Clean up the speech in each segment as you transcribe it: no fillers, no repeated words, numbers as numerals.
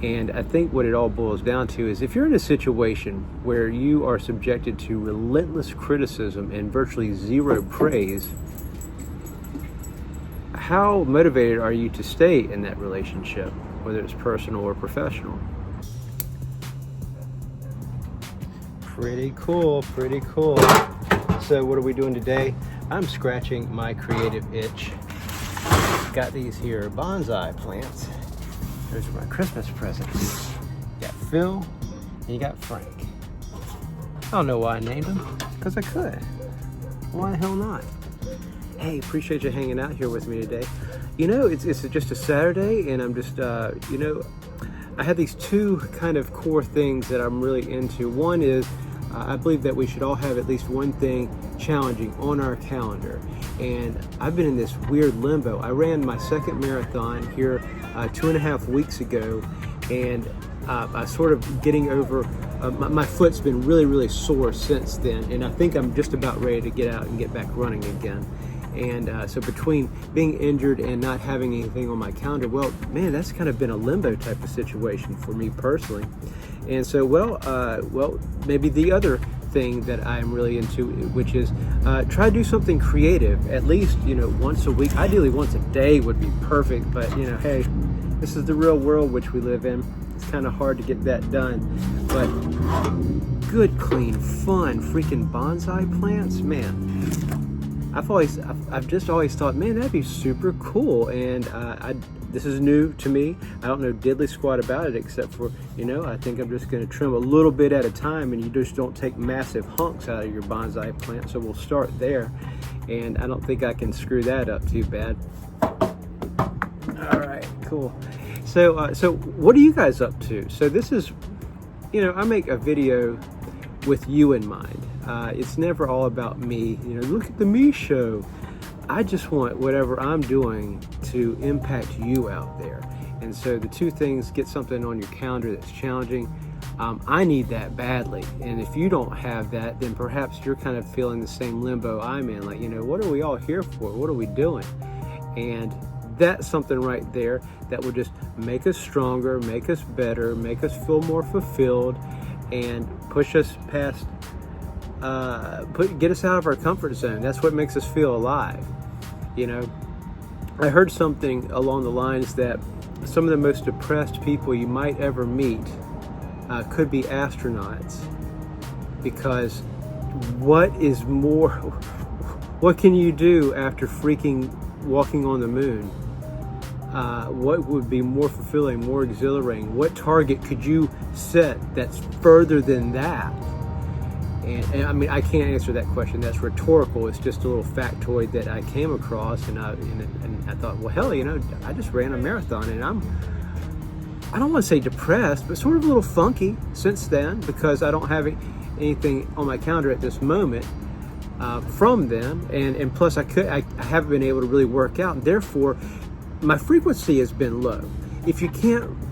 And I think what it all boils down to is if you're in a situation where you are subjected to relentless criticism and virtually zero praise, how motivated are you to stay in that relationship, whether it's personal or professional? Pretty cool, pretty cool. So what are we doing today? I'm scratching my creative itch. Got these here bonsai plants. Those are my Christmas presents. You got Phil and you got Frank. I don't know why I named them, because I could. Why the hell not? Hey, appreciate you hanging out here with me today. You know, it's just a Saturday, and I'm just, I have these two kind of core things that I'm really into. One is, I believe that we should all have at least one thing challenging on our calendar. And I've been in this weird limbo. I ran my second marathon here 2.5 weeks ago, and I sort of getting over, my foot's been really, really sore since then, and I think I'm just about ready to get out and get back running again. And so between being injured and not having anything on my calendar, well, man, that's kind of been a limbo type of situation for me personally. And so, well, maybe the other thing that I'm really into, which is try to do something creative, at least, once a week. Ideally once a day would be perfect, but hey, this is the real world which we live in. It's kind of hard to get that done, but good, clean, fun, freaking bonsai plants, man. I've just always thought, man, that'd be super cool, and this is new to me. I don't know diddly squat about it, except for, I think I'm just going to trim a little bit at a time, and you just don't take massive hunks out of your bonsai plant, so we'll start there, and I don't think I can screw that up too bad. All right, cool. So what are you guys up to? So this is, I make a video with you in mind. It's never all about me. Look at the me show. I just want whatever I'm doing to impact you out there. And so the two things: get something on your calendar that's challenging. I need that badly. And if you don't have that, then perhaps you're kind of feeling the same limbo I'm in. Like, what are we all here for? What are we doing? And that's something right there that will just make us stronger, make us better, make us feel more fulfilled, and push us past, get us out of our comfort zone. That's what makes us feel alive. I heard something along the lines that some of the most depressed people you might ever meet could be astronauts, because what can you do after freaking walking on the moon? What would be more fulfilling, more exhilarating? What target could you set that's further than that? And I mean, I can't answer that question. That's rhetorical. It's just a little factoid that I came across, and I thought, well, hell, I just ran a marathon, and I don't want to say depressed, but sort of a little funky since then, because I don't have anything on my calendar at this moment from them, and plus I haven't been able to really work out, and therefore my frequency has been low. If you can't,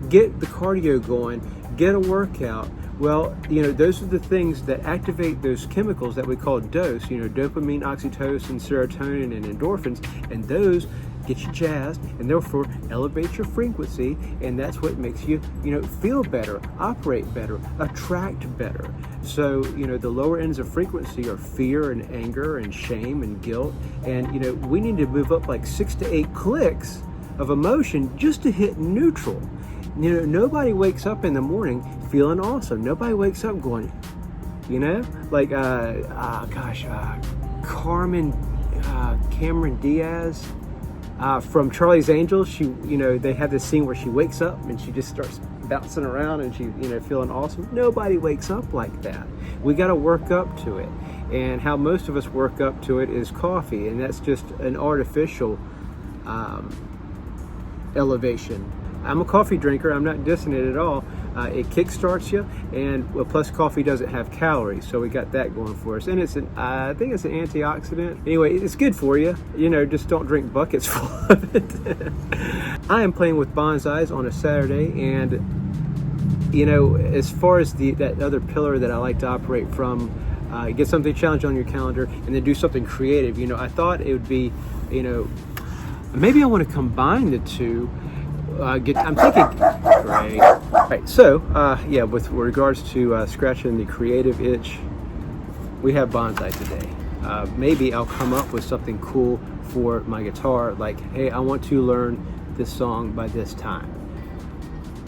get the cardio going, get a workout, well, those are the things that activate those chemicals that we call dose, dopamine, oxytocin, serotonin, and endorphins, and those get you jazzed and therefore elevate your frequency, and that's what makes you, feel better, operate better, attract better. So, the lower ends of frequency are fear and anger and shame and guilt, and, we need to move up like 6 to 8 clicks of emotion just to hit neutral. Nobody wakes up in the morning feeling awesome. Nobody wakes up going, like, Cameron Diaz from Charlie's Angels. She, they have this scene where she wakes up and she just starts bouncing around and she, feeling awesome. Nobody wakes up like that. We got to work up to it. And how most of us work up to it is coffee, and that's just an artificial elevation. I'm a coffee drinker. I'm not dissing it at all. It kickstarts you, and plus coffee doesn't have calories, so we got that going for us. And I think it's an antioxidant. Anyway, it's good for you. Just don't drink buckets full of it. I am playing with bonsais on a Saturday, and as far as that other pillar that I like to operate from, get something challenging on your calendar, and then do something creative. I thought it would be, maybe I want to combine the two. I'm thinking, great. Right, so yeah, with regards to scratching the creative itch, we have bonsai today. Maybe I'll come up with something cool for my guitar, like, hey, I want to learn this song by this time.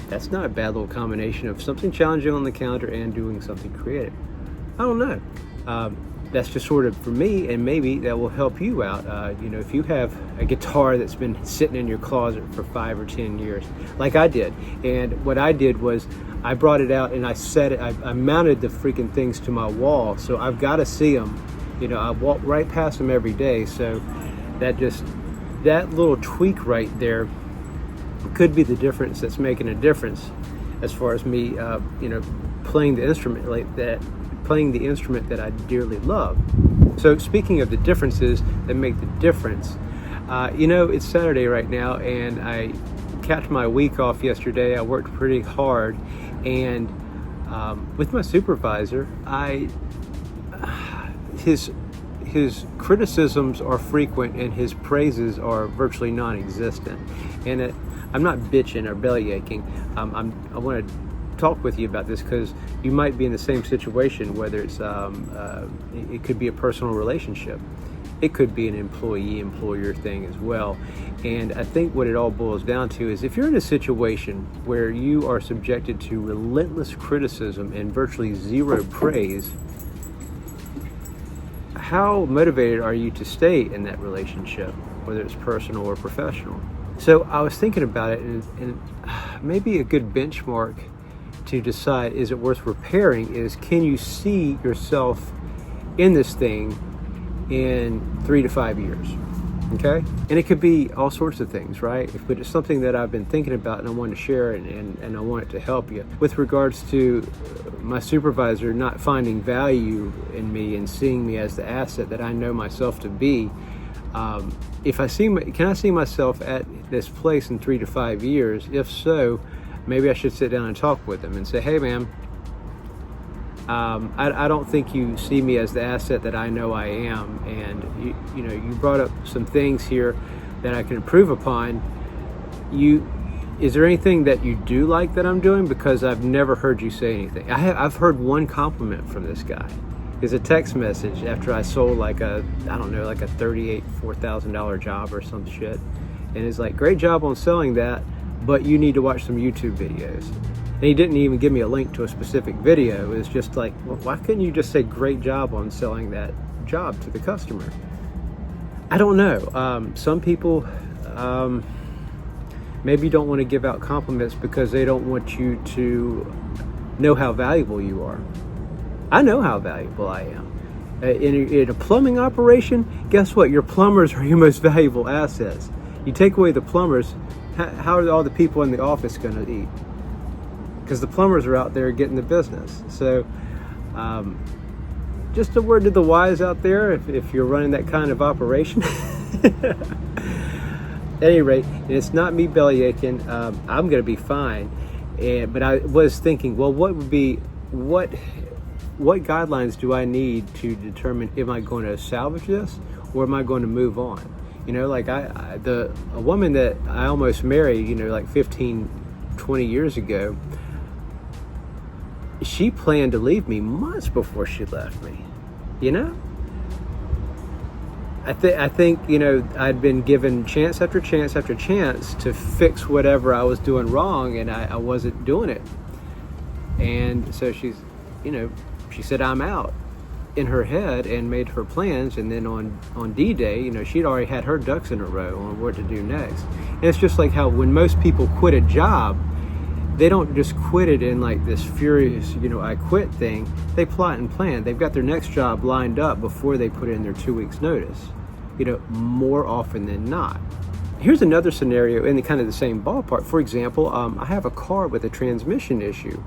That's not a bad little combination of something challenging on the calendar and doing something creative. I don't know. That's just sort of for me, and maybe that will help you out. If you have a guitar that's been sitting in your closet for 5 or 10 years, like I did, and what I did was I brought it out and I set it, I mounted the freaking things to my wall, so I've got to see them. I walk right past them every day, so that little tweak right there could be the difference that's making a difference as far as me, playing the instrument like that. Playing the instrument that I dearly love. So speaking of the differences that make the difference, it's Saturday right now, and I capped my week off yesterday. I worked pretty hard, and with my supervisor, his criticisms are frequent and his praises are virtually non-existent. And I'm not bitching or belly aching. I want to talk with you about this because you might be in the same situation, whether it's it could be a personal relationship, it could be an employee-employer thing as well. And I think what it all boils down to is if you're in a situation where you are subjected to relentless criticism and virtually zero praise, how motivated are you to stay in that relationship, whether it's personal or professional? So I was thinking about it, and maybe a good benchmark to decide is it worth repairing is, can you see yourself in this thing in 3 to 5 years? Okay, and it could be all sorts of things, right? But it's something that I've been thinking about and I want to share, and I want it to help you. With regards to my supervisor not finding value in me and seeing me as the asset that I know myself to be, can I see myself at this place in 3 to 5 years? If so, maybe I should sit down and talk with them and say, hey man, I don't think you see me as the asset that I know I am, and you brought up some things here that I can improve upon. Is there anything that you do like that I'm doing? Because I've never heard you say anything. I've heard one compliment from this guy. It's a text message after I sold like a $4,000 job or some shit, and it's like, great job on selling that, but you need to watch some YouTube videos. And he didn't even give me a link to a specific video. It was just like, well, why couldn't you just say great job on selling that job to the customer? I don't know. Some people maybe don't want to give out compliments because they don't want you to know how valuable you are. I know how valuable I am. In a plumbing operation, guess what? Your plumbers are your most valuable assets. You take away the plumbers, how are all the people in the office going to eat? Because the plumbers are out there getting the business. So just a word to the wise out there, if you're running that kind of operation. At any rate, and it's not me belly aching, I'm going to be fine. But I was thinking, well, what guidelines do I need to determine, am I going to salvage this or am I going to move on? Like a woman that I almost married, like 15, 20 years ago, she planned to leave me months before she left me. I think I'd been given chance after chance after chance to fix whatever I was doing wrong, and I wasn't doing it. And so she said I'm out in her head and made her plans, and then on D-Day, she'd already had her ducks in a row on what to do next. And it's just like how when most people quit a job, they don't just quit it in like this furious, I quit thing. They plot and plan. They've got their next job lined up before they put in their 2 weeks notice, more often than not. Here's another scenario in the kind of the same ballpark. For example, I have a car with a transmission issue,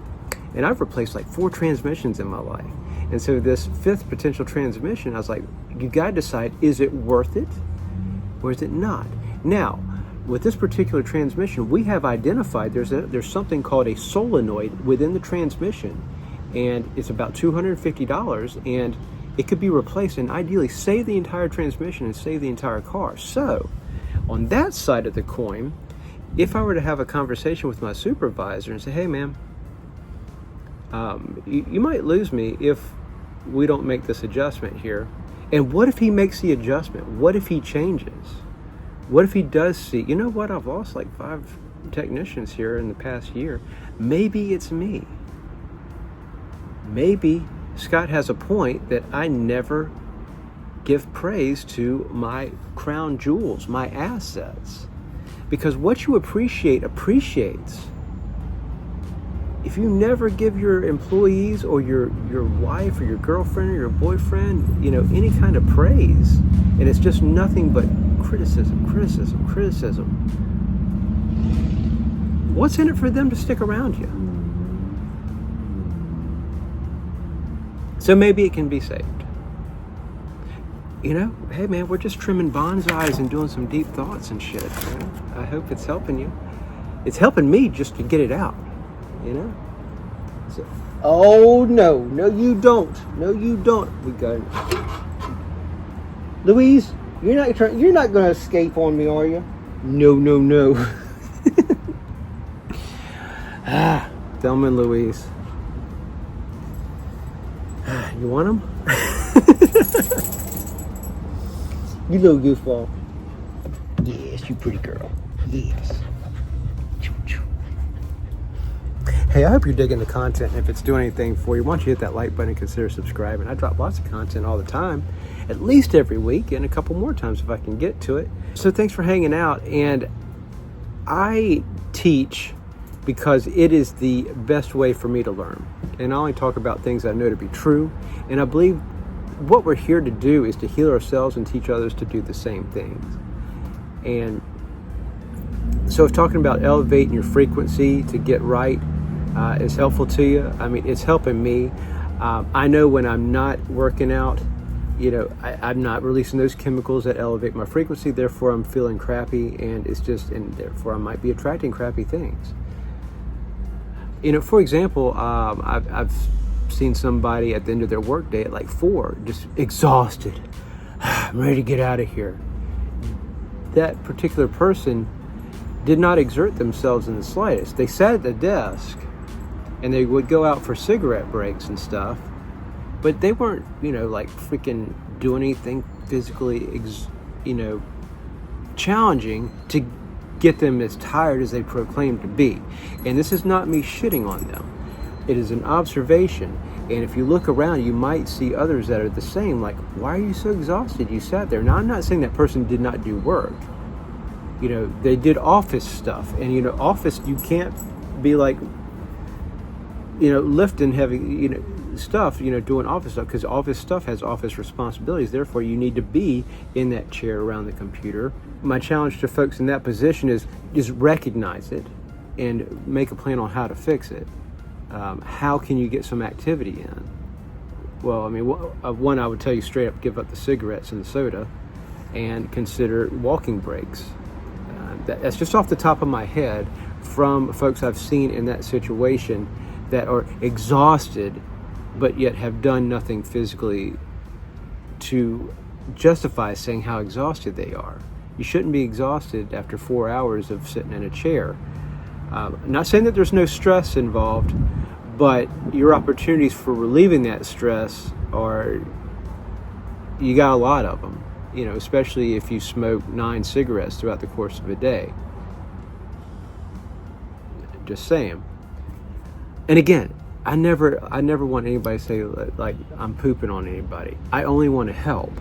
and I've replaced like 4 transmissions in my life. And so this 5th potential transmission, I was like, you gotta decide, is it worth it or is it not? Now, with this particular transmission, we have identified there's something called a solenoid within the transmission, and it's about $250, and it could be replaced and ideally save the entire transmission and save the entire car. So on that side of the coin, if I were to have a conversation with my supervisor and say, hey man, you might lose me if we don't make this adjustment here. And what if he makes the adjustment? What if he changes? What if he does see, you know what, I've lost like 5 technicians here in the past year. Maybe it's me. Maybe Scott has a point that I never give praise to my crown jewels, my assets. Because what you appreciate appreciates. If you never give your employees or your wife or your girlfriend or your boyfriend, any kind of praise, and it's just nothing but criticism, what's in it for them to stick around you? So maybe it can be saved. Hey man, we're just trimming bonsais and doing some deep thoughts and shit. I hope it's helping you. It's helping me just to get it out. So, oh no you don't. We got it. Louise, you're not going to escape on me, are you? No. Thelma and Louise. You want them? You little goofball. Yes, you pretty girl. Yes. Hey, I hope you're digging the content. And if it's doing anything for you, why don't you hit that like button and consider subscribing. I drop lots of content all the time, at least every week, and a couple more times if I can get to it. So thanks for hanging out. And I teach because it is the best way for me to learn. And I only talk about things I know to be true. And I believe what we're here to do is to heal ourselves and teach others to do the same things. And so if talking about elevating your frequency to get right is helpful to you, I mean, it's helping me. I know when I'm not working out, I'm not releasing those chemicals that elevate my frequency, therefore I'm feeling crappy, and therefore I might be attracting crappy things. For example, I've seen somebody at the end of their workday at like 4, just exhausted. I'm ready to get out of here. That particular person did not exert themselves in the slightest. They sat at the desk and they would go out for cigarette breaks and stuff, but they weren't, like freaking doing anything physically, challenging to get them as tired as they proclaim to be. And this is not me shitting on them. It is an observation. And if you look around, you might see others that are the same. Like, why are you so exhausted? You sat there. Now, I'm not saying that person did not do work. They did office stuff. And, office, you can't be like, lifting heavy, stuff, doing office stuff, because office stuff has office responsibilities. Therefore, you need to be in that chair around the computer. My challenge to folks in that position is just recognize it and make a plan on how to fix it. How can you get some activity in? Well, I mean, one, I would tell you straight up, give up the cigarettes and the soda and consider walking breaks. That's just off the top of my head from folks I've seen in that situation that are exhausted but yet have done nothing physically to justify saying how exhausted they are. You shouldn't be exhausted after 4 hours of sitting in a chair. Not saying that there's no stress involved, but your opportunities for relieving that stress you got a lot of them, especially if you smoke 9 cigarettes throughout the course of a day. Just saying. And again, I never want anybody to say like I'm pooping on anybody. I only want to help.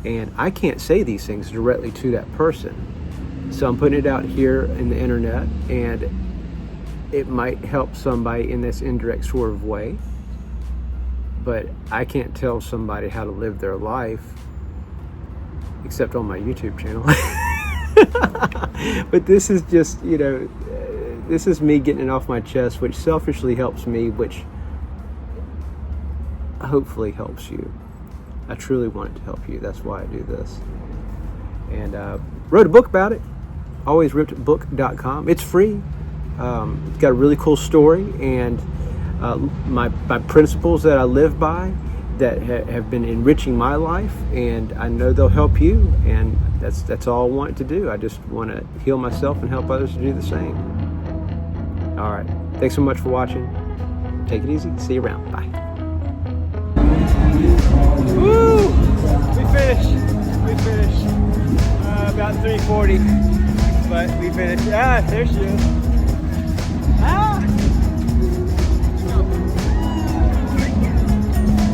And I can't say these things directly to that person. So I'm putting it out here in the internet, and it might help somebody in this indirect sort of way. But I can't tell somebody how to live their life, except on my YouTube channel. But this is just, this is me getting it off my chest, which selfishly helps me, which hopefully helps you. I truly want it to help you. That's why I do this. And wrote a book about it, alwaysrippedbook.com. It's free. It's got a really cool story, and my principles that I live by that have been enriching my life, and I know they'll help you. And that's all I want to do. I just want to heal myself and help others to do the same. All right. Thanks so much for watching. Take it easy. See you around. Bye. Woo! We finished. About 3:40, but we finished. Ah, there she is. Ah!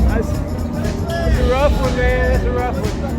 That's a rough one, man. That's a rough one.